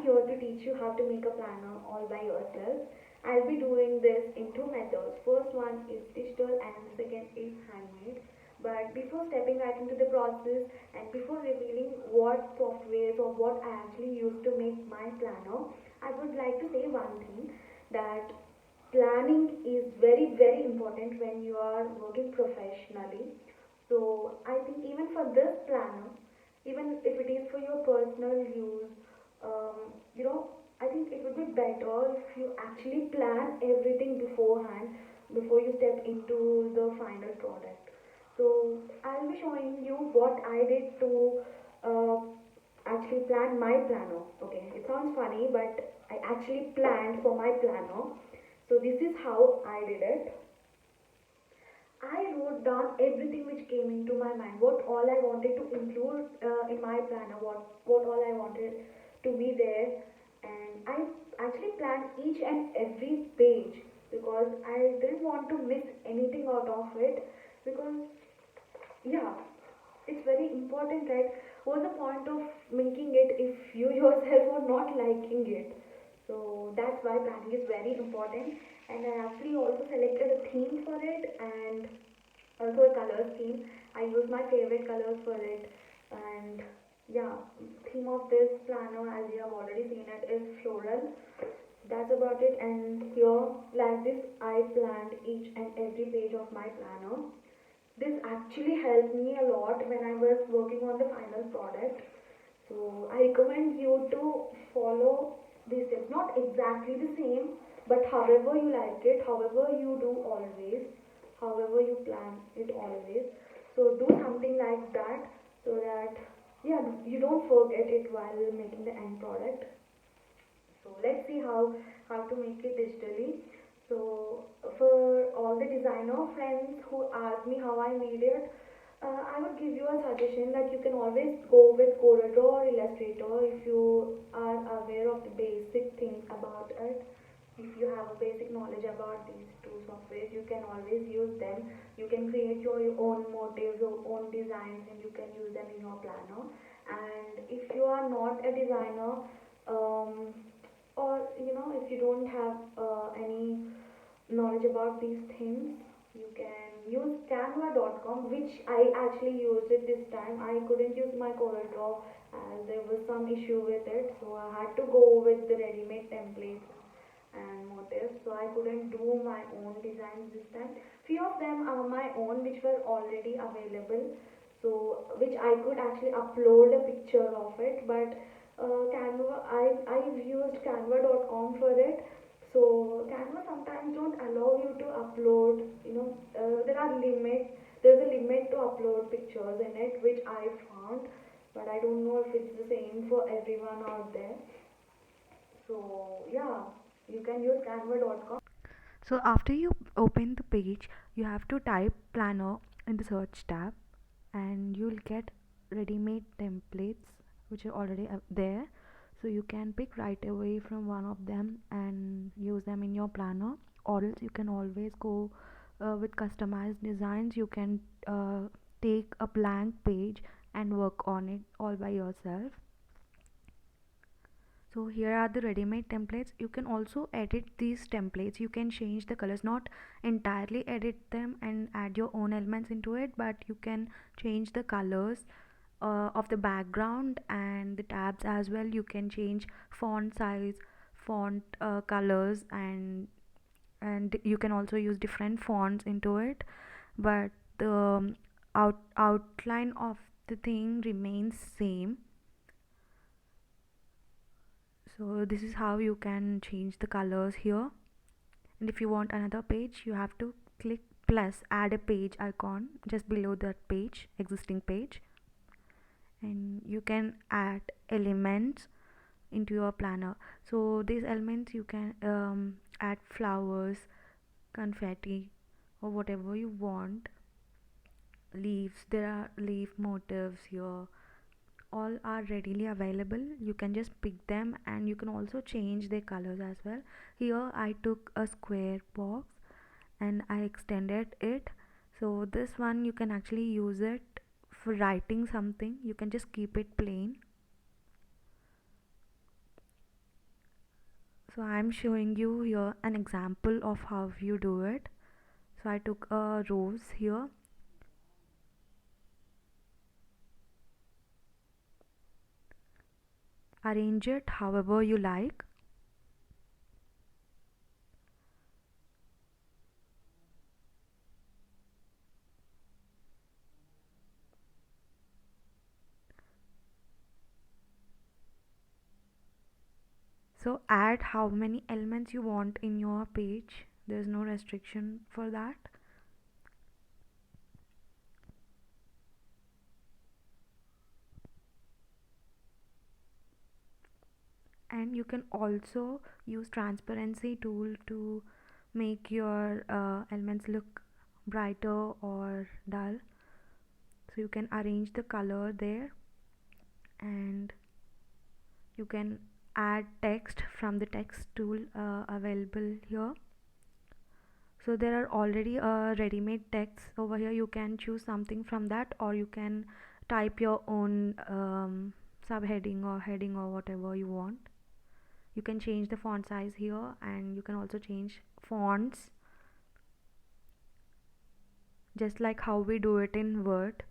here to teach you how to make a planner all by yourself. I'll be doing this in two methods. First one is digital and the second is handmade. But before stepping right into the process and before revealing what softwares or what I actually use to make my planner, I would like to say one thing, that planning is very very important when you are working professionally. So I think even for this planner, even if it is for your personal use, you know, I think it would be better if you actually plan everything beforehand before you step into the final product. So I'll be showing you what I did to uh, actually plan my planner. Okay, it sounds funny, but I actually planned for my planner. So this is how I did it. I wrote down everything which came into my mind, what all I wanted to include in my planner, what all I wanted to be there, and I actually planned each and every page because I didn't want to miss anything out of it, because yeah, it's very important, right? What's the point of making it if you yourself are not liking it? So that's why planning is very important. And I actually also selected a theme for it and also a color scheme. I use my favorite colors for it. And yeah, theme of this planner, as you have already seen it, is floral. That's about it. And here, like this, I planned each and every page of my planner. This actually helped me a lot when I was working on the final product. So I recommend you to follow these steps. Not exactly the same, but however you like it, however you do always, however you plan it always. So do something like that so that yeah, you don't forget it while making the end product. So let's see how to make it digitally. So for all the designer friends who ask me how I made it, I would give you a suggestion that you can always go with CorelDRAW or Illustrator if you are aware of the basic things about it. If you have a basic knowledge about these two softwares, you can always use them. You can create your own motifs, your own designs, and you can use them in your planner. And if you are not a designer, um, or if you don't have any knowledge about these things, you can use canva.com, which I actually used it this time. I couldn't use my CorelDRAW as there was some issue with it, so I had to go with the ready-made templates and motifs, so I couldn't do my own designs this time. Few of them are my own which were already available, so which I could actually upload a picture of it. But Canva, I've used canva.com for it. So Canva sometimes don't allow you to upload, there's a limit to upload pictures in it, which I found, but I don't know if it's the same for everyone out there. So yeah, you can use canva.com. So after you open the page, you have to type planner in the search tab, and you'll get ready-made templates which are already there. So you can pick right away from one of them and use them in your planner, or else you can always go with customized designs. You can take a blank page and work on it all by yourself. So here are the ready-made templates. You can also edit these templates. You can change the colors, not entirely edit them and add your own elements into it, but you can change the colors of the background and the tabs as well. You can change font size, font colors, and you can also use different fonts into it, but the outline of the thing remains same. So this is how you can change the colors here. And if you want another page, you have to click plus add a page icon just below that page, existing page, and you can add elements into your planner. So these elements you can add flowers, confetti, or whatever you want. Leaves, there are leaf motifs here, all are readily available. You can just pick them, and you can also change their colors as well. Here I took a square box and I extended it. So this one you can actually use it for writing something. You can just keep it plain. So I'm showing you here an example of how you do it. So I took a rose here, arrange it however you like. So add how many elements you want in your page. There's no restriction for that. And you can also use transparency tool to make your elements look brighter or dull. So you can arrange the color there, and you can add text from the text tool available here. So there are already ready-made texts over here. You can choose something from that, or you can type your own subheading or heading or whatever you want. You can change the font size here, and you can also change fonts just like how we do it in Word.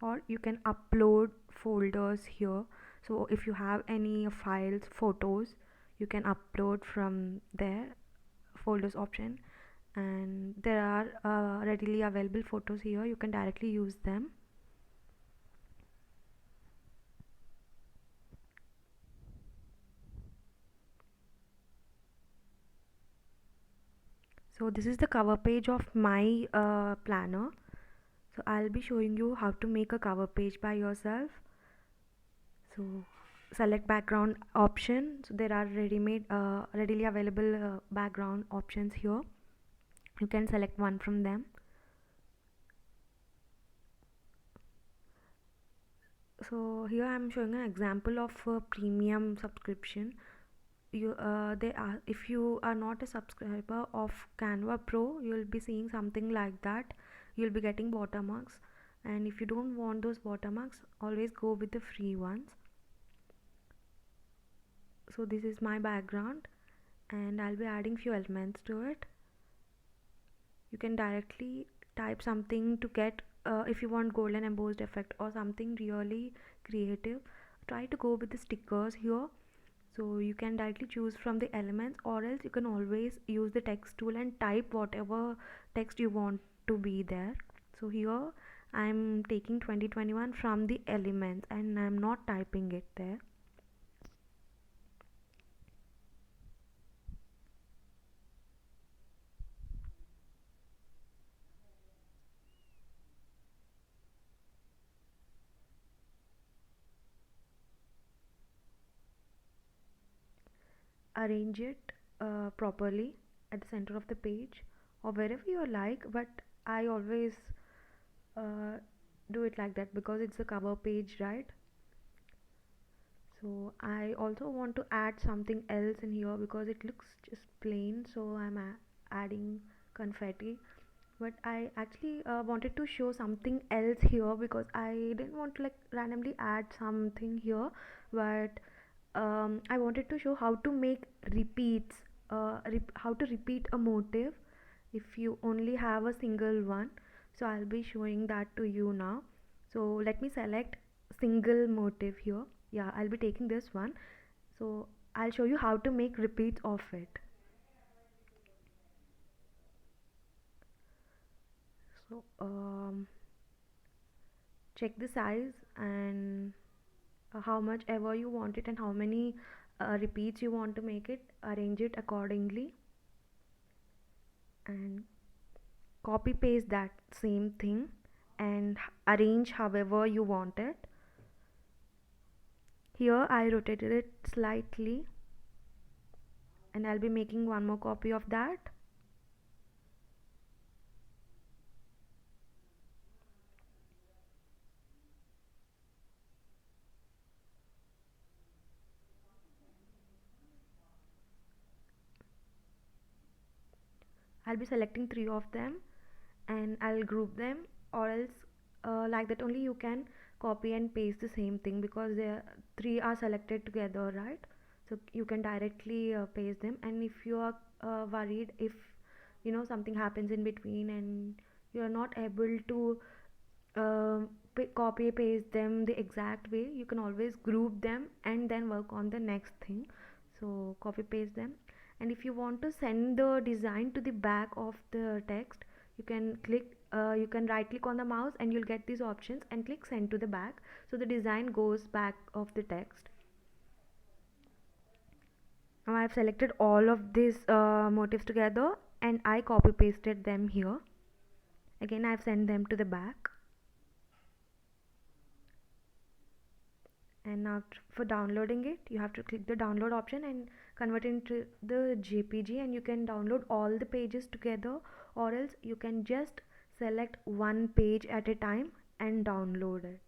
Or you can upload folders here. So if you have any files, photos, you can upload from there, folders option, and there are readily available photos here. You can directly use them. So this is the cover page of my planner. So I'll be showing you how to make a cover page by yourself. So select background option. So there are readily available background options here. You can select one from them. So here I'm showing an example of a premium subscription. If you are not a subscriber of Canva Pro, you'll be seeing something like that. You'll be getting watermarks, and if you don't want those watermarks, always go with the free ones. So this is my background, and I'll be adding few elements to it. You can directly type something to get if you want golden embossed effect or something really creative, try to go with the stickers here. So you can directly choose from the elements, or else you can always use the text tool and type whatever text you want to be there. So here I'm taking 2021 from the elements, and I'm not typing it there. Arrange it properly at the center of the page or wherever you like, but I always uh, do it like that because it's a cover page, right? So I also want to add something else in here because it looks just plain, so I'm adding confetti. But I actually wanted to show something else here because I didn't want to like randomly add something here, but I wanted to show how to make repeats, how to repeat a motif if you only have a single one. So I'll be showing that to you now. So let me select single motif here. Yeah, I'll be taking this one. So I'll show you how to make repeats of it. So check the size and how much ever you want it and how many repeats you want to make it, arrange it accordingly, and copy paste that same thing and arrange however you want it. Here I rotated it slightly, and I'll be making one more copy of that. I'll be selecting three of them and I'll group them, or else like that only you can copy and paste the same thing, because the three are selected together, right? So you can directly paste them. And if you are worried if something happens in between and you are not able to copy paste them the exact way, you can always group them and then work on the next thing. So copy paste them. And if you want to send the design to the back of the text, you can right click on the mouse and you'll get these options and click send to the back, so the design goes back of the text. Now I've selected all of these motifs together and I copy pasted them here. Again, I've sent them to the back. And now for downloading it, you have to click the download option and convert it into the JPG, and you can download all the pages together, or else you can just select one page at a time and download it.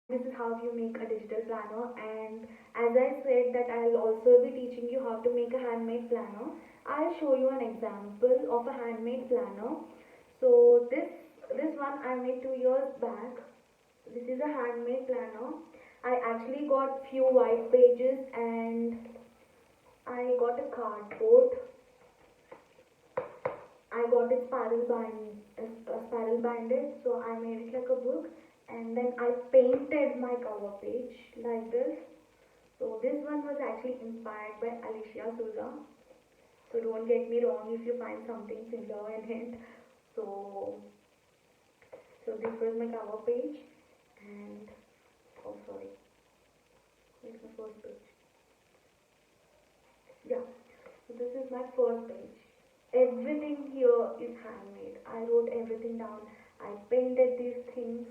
This is how you make a digital planner, and as I said that I'll also be teaching you how to make a handmade planner. I'll show you an example of a handmade planner. So this one I made 2 years back. This is a handmade planner. I actually got few white pages and I got a cardboard. I got it spiral binded, so I made it like a book, and then I painted my cover page like this. So this one was actually inspired by Alicia Souza. So don't get me wrong if you find something similar in it. So so this was my cover page, and oh sorry, it's my first page. Yeah, so this is my first page. Everything here is handmade. I wrote everything down. I painted these things.